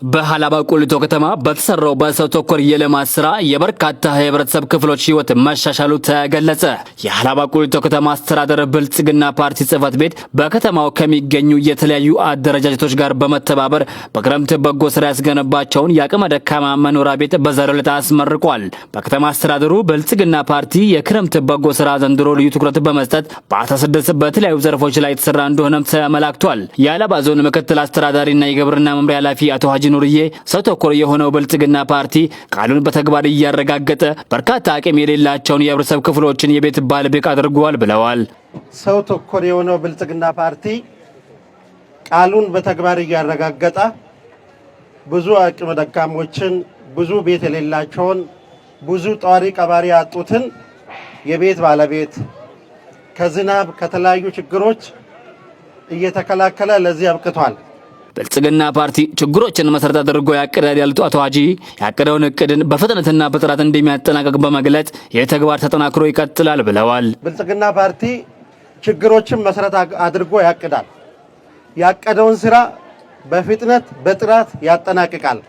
በሃላባ ቁሊቶ ከተማ በተሰራው በሰው ተኮር የልማት ስራ የበርካታ የህብረተሰብ ክፍሎች ህይወት መሻሻሉ ተገለጸ። የሃላባ ቁሊቶ ከተማ አስተዳደር ብልጽግና ፓርቲ ጽህፈት ቤት በከተማው ከሚገኙ የተለያዩ አደረጃጀቶች ጋር በመተባበር በክረምት በጎ ስራ ያስገነባቸውን የአቅመ ደካማ መኖሪያ ቤት በዛሬው ዕለት አስመርቋል። በከተማ አስተዳደሩ ብልጽግና ፓርቲ የክረምት በጎ ስራ ዘንድሮ ልዩ ትኩረት በመስጠት በ16 በተለያዩ ዘርፎች ላይ የተሰራ እንደሆነም ተመላክቷል። የሃላባ ዞን ምክትል አስተዳዳሪና የግብርና መምሪያ ኃላፊ አቶ ኑርዬ ሰው ተኮር የሆነው ብልጽግና ፓርቲ ቃሉን በተግባር እያረጋገጠ በርካታ አቅም የሌላቸውን የህብረተሰብ ክፍሎችን የቤት ባለቤት አድርጓል ብለዋል። ሰው ተኮር የሆነው ብልጽግና ፓርቲ ቃሉን በተግባር እያረጋገጠ ብዙ አቅም ደካሞችን፣ ብዙ ቤት የሌላቸውን፣ ብዙ ጧሪ ቀባሪ ያጡትን የቤት ባለቤት ከዝናብ ከተለያዩ ችግሮች እየተከላከለ ለዚህ አብቅቷል። ብልጽግና ፓርቲ ችግሮችን መሰረት አድርጎ ያቀዳል ያሉት አቶ ሀጂ ያቀደውን እቅድን በፍጥነትና በጥራት እንደሚያጠናቀቅ በመግለጽ የተግባር ተጠናክሮ ይቀጥላል ብለዋል። ብልጽግና ፓርቲ ችግሮችን መሰረት አድርጎ ያቀዳል። ያቀደውን ስራ በፍጥነት በጥራት ያጠናቅቃል።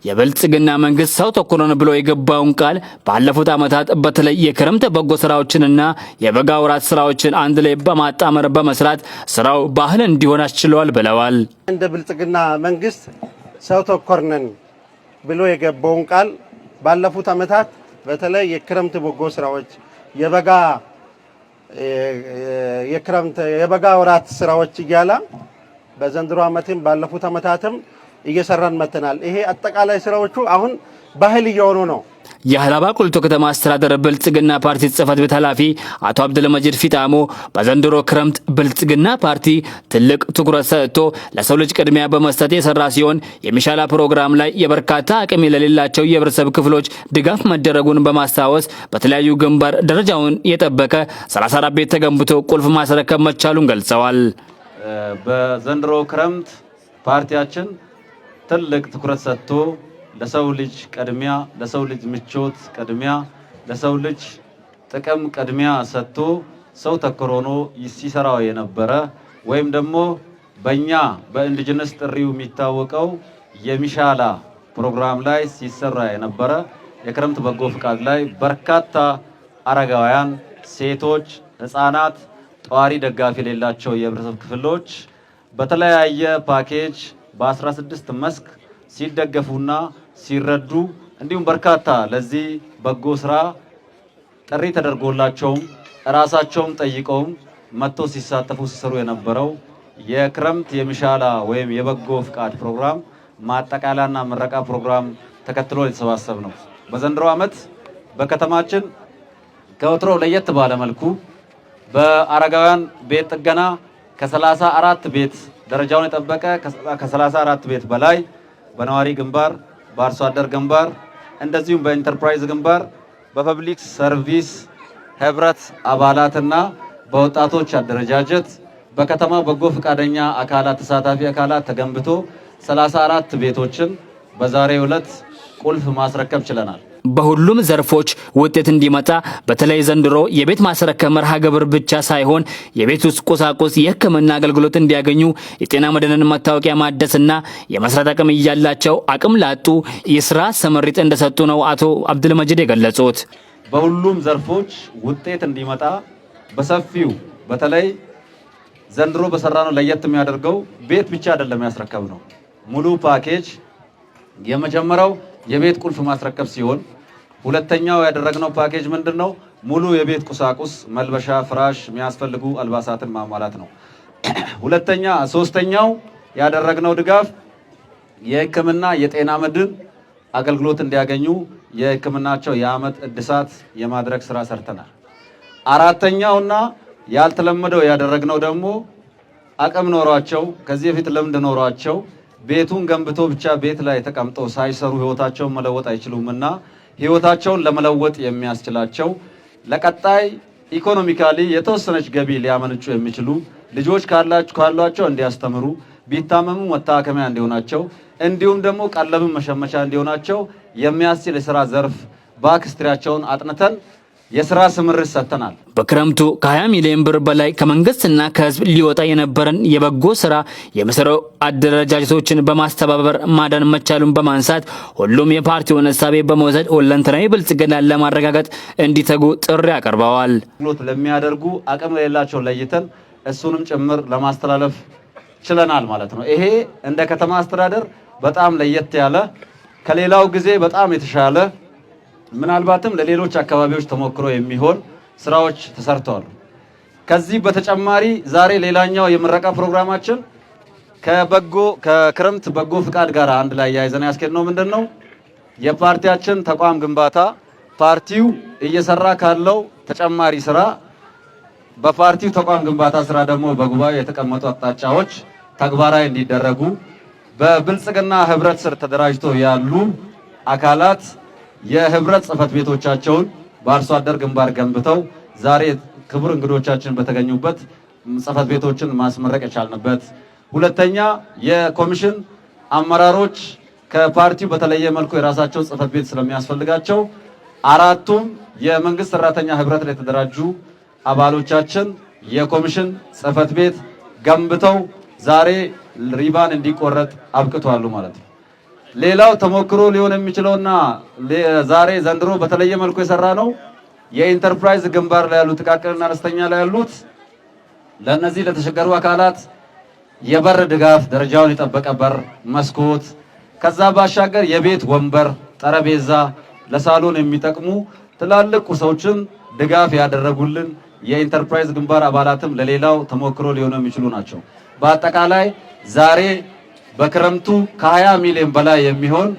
የብልጽግና መንግስት ሰው ተኮር ነው ብሎ የገባውን ቃል ባለፉት ዓመታት በተለይ የክረምት በጎ ስራዎችንና የበጋ ወራት ስራዎችን አንድ ላይ በማጣመር በመስራት ስራው ባህል እንዲሆን አስችሏል ብለዋል። እንደ ብልጽግና መንግስት ሰው ተኮር ነን ብሎ የገባውን ቃል ባለፉት ዓመታት በተለይ የክረምት በጎ ስራዎች፣ የበጋ ወራት ስራዎች እያለ በዘንድሮ ዓመትም ባለፉት ዓመታትም እየሰራን መተናል። ይሄ አጠቃላይ ስራዎቹ አሁን ባህል እየሆኑ ነው። የሃላባ ቁሊቶ ከተማ አስተዳደር ብልጽግና ፓርቲ ጽህፈት ቤት ኃላፊ አቶ አብዱልመጂድ ፊጣሞ በዘንድሮ ክረምት ብልጽግና ፓርቲ ትልቅ ትኩረት ሰጥቶ ለሰው ልጅ ቅድሚያ በመስጠት የሰራ ሲሆን የሚሻላ ፕሮግራም ላይ የበርካታ አቅም የሌላቸው የህብረተሰብ ክፍሎች ድጋፍ መደረጉን በማስታወስ በተለያዩ ግንባር ደረጃውን የጠበቀ 34 ቤት ተገንብቶ ቁልፍ ማስረከብ መቻሉን ገልጸዋል። በዘንድሮ ክረምት ፓርቲያችን ትልቅ ትኩረት ሰጥቶ ለሰው ልጅ ቅድሚያ፣ ለሰው ልጅ ምቾት ቅድሚያ፣ ለሰው ልጅ ጥቅም ቅድሚያ ሰጥቶ ሰው ተኮር ሆኖ ሲሰራው የነበረ ወይም ደግሞ በእኛ በኢንዲጂነስ ጥሪው የሚታወቀው የሚሻላ ፕሮግራም ላይ ሲሰራ የነበረ የክረምት በጎ ፍቃድ ላይ በርካታ አረጋውያን፣ ሴቶች፣ ህፃናት፣ ጧሪ ደጋፊ የሌላቸው የህብረተሰብ ክፍሎች በተለያየ ፓኬጅ በ16 መስክ ሲደገፉና ሲረዱ እንዲሁም በርካታ ለዚህ በጎ ስራ ጥሪ ተደርጎላቸውም ራሳቸውም ጠይቀውም መጥተው ሲሳተፉ ሲሰሩ የነበረው የክረምት የሚሻላ ወይም የበጎ ፍቃድ ፕሮግራም ማጠቃለያና ምረቃ ፕሮግራም ተከትሎ የተሰባሰብ ነው። በዘንድሮ ዓመት በከተማችን ከወትሮ ለየት ባለ መልኩ በአረጋውያን ቤት ጥገና ከ34 ቤት ደረጃውን የጠበቀ ከ34 ቤት በላይ በነዋሪ ግንባር፣ በአርሶ አደር ግንባር እንደዚሁም በኢንተርፕራይዝ ግንባር በፐብሊክ ሰርቪስ ህብረት አባላትና በወጣቶች አደረጃጀት በከተማ በጎ ፈቃደኛ አካላት ተሳታፊ አካላት ተገንብቶ 34 ቤቶችን በዛሬው ዕለት ቁልፍ ማስረከብ ችለናል። በሁሉም ዘርፎች ውጤት እንዲመጣ በተለይ ዘንድሮ የቤት ማስረከብ መርሃ ግብር ብቻ ሳይሆን የቤት ውስጥ ቁሳቁስ የሕክምና አገልግሎት እንዲያገኙ የጤና መድህንን መታወቂያ ማደስና የመስራት አቅም እያላቸው አቅም ላጡ የስራ ስምሪት እንደሰጡ ነው አቶ አብዱልመጂድ የገለጹት። በሁሉም ዘርፎች ውጤት እንዲመጣ በሰፊው በተለይ ዘንድሮ በሰራነው ለየት የሚያደርገው ቤት ብቻ አይደለም ያስረከብ ነው። ሙሉ ፓኬጅ የመጀመሪያው የቤት ቁልፍ ማስረከብ ሲሆን ሁለተኛው ያደረግነው ፓኬጅ ምንድነው? ሙሉ የቤት ቁሳቁስ መልበሻ፣ ፍራሽ፣ የሚያስፈልጉ አልባሳትን ማሟላት ነው። ሶስተኛው ያደረግነው ድጋፍ የሕክምና የጤና መድን አገልግሎት እንዲያገኙ የሕክምናቸው የዓመት እድሳት የማድረግ ስራ ሰርተናል። አራተኛውና ያልተለመደው ያደረግነው ደግሞ አቅም ኖሯቸው ከዚህ በፊት ልምድ ኖሯቸው ቤቱን ገንብቶ ብቻ ቤት ላይ ተቀምጠው ሳይሰሩ ህይወታቸውን መለወጥ አይችሉምና ህይወታቸውን ለመለወጥ የሚያስችላቸው ለቀጣይ ኢኮኖሚካሊ የተወሰነች ገቢ ሊያመነጩ የሚችሉ ልጆች ካሏቸው እንዲያስተምሩ፣ ቢታመሙ መታከሚያ እንዲሆናቸው፣ እንዲሁም ደግሞ ቀለብን መሸመቻ እንዲሆናቸው የሚያስችል የሥራ ዘርፍ ባክስትሪያቸውን አጥንተን የስራ ስምሪት ሰጥተናል። በክረምቱ ከ20 ሚሊዮን ብር በላይ ከመንግስትና ከህዝብ ሊወጣ የነበረን የበጎ ስራ የመሰረው አደረጃጀቶችን በማስተባበር ማዳን መቻሉን በማንሳት ሁሉም የፓርቲውን ሐሳብ በመውሰድ ሁለንተናዊ ብልጽግናን ለማረጋገጥ እንዲተጉ ጥሪ አቀርበዋል። ለሚያደርጉ አቅም ለሌላቸው ለይተን እሱንም ጭምር ለማስተላለፍ ችለናል ማለት ነው። ይሄ እንደ ከተማ አስተዳደር በጣም ለየት ያለ ከሌላው ጊዜ በጣም የተሻለ ምናልባትም ለሌሎች አካባቢዎች ተሞክሮ የሚሆን ስራዎች ተሰርተዋል። ከዚህ በተጨማሪ ዛሬ ሌላኛው የምረቃ ፕሮግራማችን ከክረምት በጎ ፍቃድ ጋር አንድ ላይ ያይዘን ያስኬድነው ምንድነው የፓርቲያችን ተቋም ግንባታ ፓርቲው እየሰራ ካለው ተጨማሪ ስራ በፓርቲው ተቋም ግንባታ ስራ ደግሞ በጉባኤ የተቀመጡ አቅጣጫዎች ተግባራዊ እንዲደረጉ በብልጽግና ህብረት ስር ተደራጅቶ ያሉ አካላት የህብረት ጽህፈት ቤቶቻቸውን በአርሶ አደር ግንባር ገንብተው ዛሬ ክቡር እንግዶቻችን በተገኙበት ጽህፈት ቤቶችን ማስመረቅ የቻልንበት፣ ሁለተኛ የኮሚሽን አመራሮች ከፓርቲው በተለየ መልኩ የራሳቸው ጽህፈት ቤት ስለሚያስፈልጋቸው አራቱም የመንግስት ሰራተኛ ህብረት ላይ የተደራጁ አባሎቻችን የኮሚሽን ጽህፈት ቤት ገንብተው ዛሬ ሪባን እንዲቆረጥ አብቅቷሉ ማለት ነው። ሌላው ተሞክሮ ሊሆን የሚችለውና ዛሬ ዘንድሮ በተለየ መልኩ የሰራ ነው የኢንተርፕራይዝ ግንባር ላይ ያሉ ጥቃቅንና አነስተኛ ላይ ያሉት ለነዚህ ለተቸገሩ አካላት የበር ድጋፍ ደረጃውን የጠበቀ በር፣ መስኮት፣ ከዛ ባሻገር የቤት ወንበር፣ ጠረጴዛ ለሳሎን የሚጠቅሙ ትላልቅ ቁሶችን ድጋፍ ያደረጉልን የኢንተርፕራይዝ ግንባር አባላትም ለሌላው ተሞክሮ ሊሆኑ የሚችሉ ናቸው። በአጠቃላይ ዛሬ በክረምቱ ከ20 ሚሊዮን በላይ የሚሆን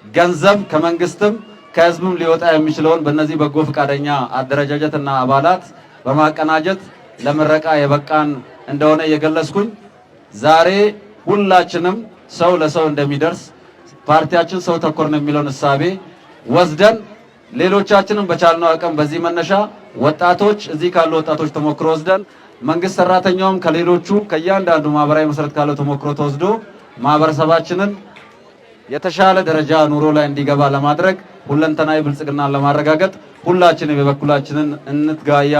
ገንዘብ ከመንግስትም ከህዝብም ሊወጣ የሚችለውን በእነዚህ በጎ ፈቃደኛ አደረጃጀትና አባላት በማቀናጀት ለምረቃ የበቃን እንደሆነ እየገለጽኩኝ ዛሬ ሁላችንም ሰው ለሰው እንደሚደርስ ፓርቲያችን ሰው ተኮር ነው የሚለውን እሳቤ ወስደን ሌሎቻችንም በቻልነው አቅም በዚህ መነሻ ወጣቶች እዚህ ካሉ ወጣቶች ተሞክሮ ወስደን መንግስት ሰራተኛውም ከሌሎቹ ከእያንዳንዱ ማህበራዊ መሰረት ካለው ተሞክሮ ተወስዶ ማህበረሰባችንን የተሻለ ደረጃ ኑሮ ላይ እንዲገባ ለማድረግ ሁለንተናዊ ብልጽግናን ለማረጋገጥ ሁላችንም የበኩላችንን እንትጋያ